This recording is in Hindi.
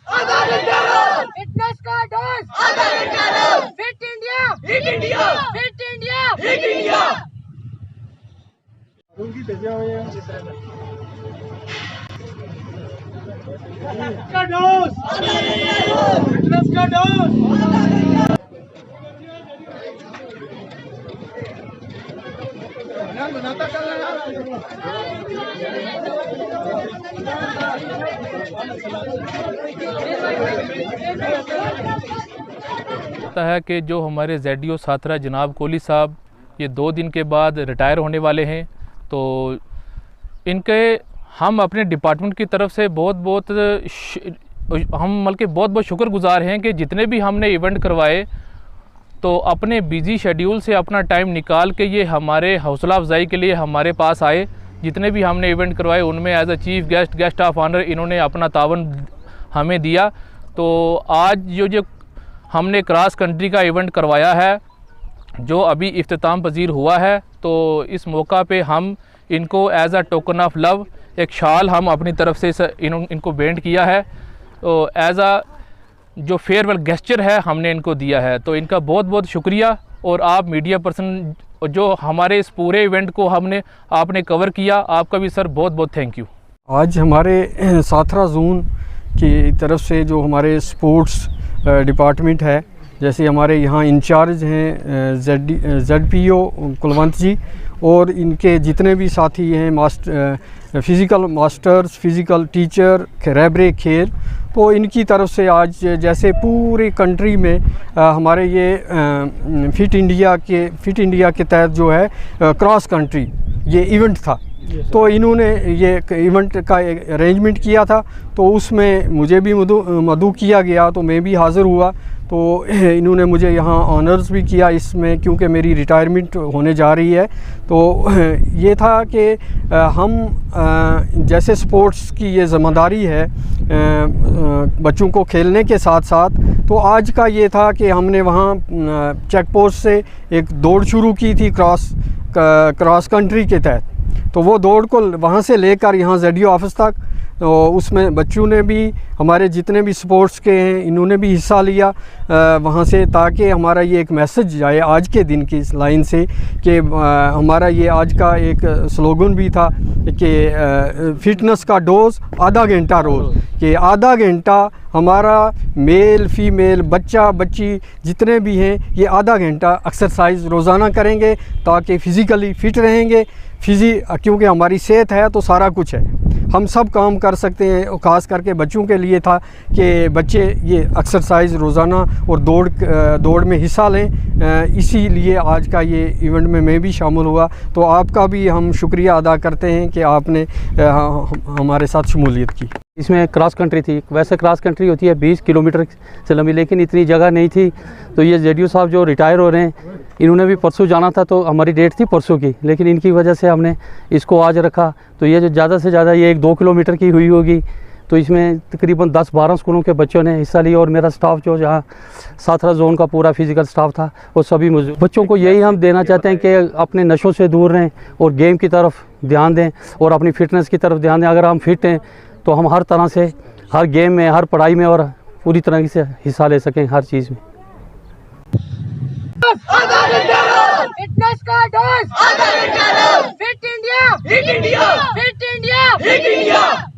आधा घंटा रोज, फिटनेस का डोज आधा घंटा रोज, fit India hit India, fit India hit India. का डोज, फिटनेस का डोज। लगता है कि जो हमारे ZDO साथरा जनाब कोहली साहब ये 2 दिन के बाद रिटायर होने वाले हैं, तो इनके हम अपने डिपार्टमेंट की तरफ से बहुत बहुत शुक्रगुजार हैं कि जितने भी हमने इवेंट करवाए तो अपने बिज़ी शेड्यूल से अपना टाइम निकाल के ये हमारे हौसला अफजाई के लिए हमारे पास आए। जितने भी हमने इवेंट करवाए उनमें as a chief guest of honour इन्होंने अपना तावन हमें दिया। तो आज जो हमने क्रॉस कंट्री का इवेंट करवाया है जो अभी इख्तिताम पजीर हुआ है, तो इस मौका पे हम इनको as a token of love एक शाल हम अपनी तरफ से इनको भेंट किया है। तो एज अ जो फेयरवेल गेस्चर है हमने इनको दिया है, तो इनका बहुत बहुत शुक्रिया। और आप मीडिया पर्सन जो हमारे इस पूरे इवेंट को आपने कवर किया, आपका भी सर बहुत बहुत थैंक यू। आज हमारे साथरा जोन की तरफ से जो हमारे स्पोर्ट्स डिपार्टमेंट है, जैसे हमारे यहाँ इंचार्ज हैं ZPO कुलवंत जी और इनके जितने भी साथी हैं फ़िज़िकल मास्टर्स, फ़िज़िकल टीचर, रहबरे खेल, तो इनकी तरफ से आज जैसे पूरी कंट्री में हमारे ये फिट इंडिया के तहत जो है क्रॉस कंट्री ये इवेंट था, तो इन्होंने ये इवेंट का अरेंजमेंट किया था, तो उसमें मुझे भी मदऊ किया गया, तो मैं भी हाज़िर हुआ। तो इन्होंने मुझे यहाँ ऑनर्स भी किया इसमें, क्योंकि मेरी रिटायरमेंट होने जा रही है। तो ये था कि हम जैसे स्पोर्ट्स की ये ज़िम्मेदारी है बच्चों को खेलने के साथ साथ, तो आज का ये था कि हमने वहाँ चेक पोस्ट से एक दौड़ शुरू की थी क्रॉस कंट्री के तहत। तो वो दौड़ को वहाँ से लेकर यहाँ ZDO ऑफिस तक, तो उसमें बच्चों ने भी, हमारे जितने भी स्पोर्ट्स के हैं इन्होंने भी हिस्सा लिया वहाँ से, ताकि हमारा ये एक मैसेज जाए आज के दिन की इस लाइन से कि हमारा ये आज का एक स्लोगन भी था कि फिटनेस का डोज आधा घंटा रोज़, कि आधा घंटा हमारा मेल फीमेल बच्चा बच्ची जितने भी हैं ये आधा घंटा एक्सरसाइज रोज़ाना करेंगे ताकि फ़िज़िकली फ़िट रहेंगे। क्योंकि हमारी सेहत है तो सारा कुछ है, हम सब काम कर सकते हैं। ख़ास करके बच्चों के लिए था कि बच्चे ये एक्सरसाइज रोज़ाना और दौड़ में हिस्सा लें, इसीलिए आज का ये इवेंट में मैं भी शामिल हुआ। तो आपका भी हम शुक्रिया अदा करते हैं कि आपने हमारे साथ शमूलियत की। इसमें क्रॉस कंट्री थी, वैसे क्रॉस कंट्री होती है 20 किलोमीटर से लंबी, लेकिन इतनी जगह नहीं थी। तो ये ZDO साहब जो रिटायर हो रहे हैं, इन्होंने भी परसों जाना था, तो हमारी डेट थी परसों की, लेकिन इनकी वजह से हमने इसको आज रखा। तो ये जो ज़्यादा से ज़्यादा ये 1-2 किलोमीटर की हुई होगी, तो इसमें तकरीबन 10-12 स्कूलों के बच्चों ने हिस्सा लिया और मेरा स्टाफ जो जहाँ साथरा जोन का पूरा फिज़िकल स्टाफ था वो सभी मौजूद। बच्चों को यही हम देना चाहते हैं कि अपने नशों से दूर रहें और गेम की तरफ ध्यान दें और अपनी फ़िटनेस की तरफ ध्यान दें। अगर हम फिट हैं तो हम हर तरह से, हर गेम में, हर पढ़ाई में और पूरी तरह से हिस्सा ले सकें हर चीज़ में। आधा घंटा रोज, फिटनेस का डोज आधा घंटा रोज, fit India hit India, fit India hit India.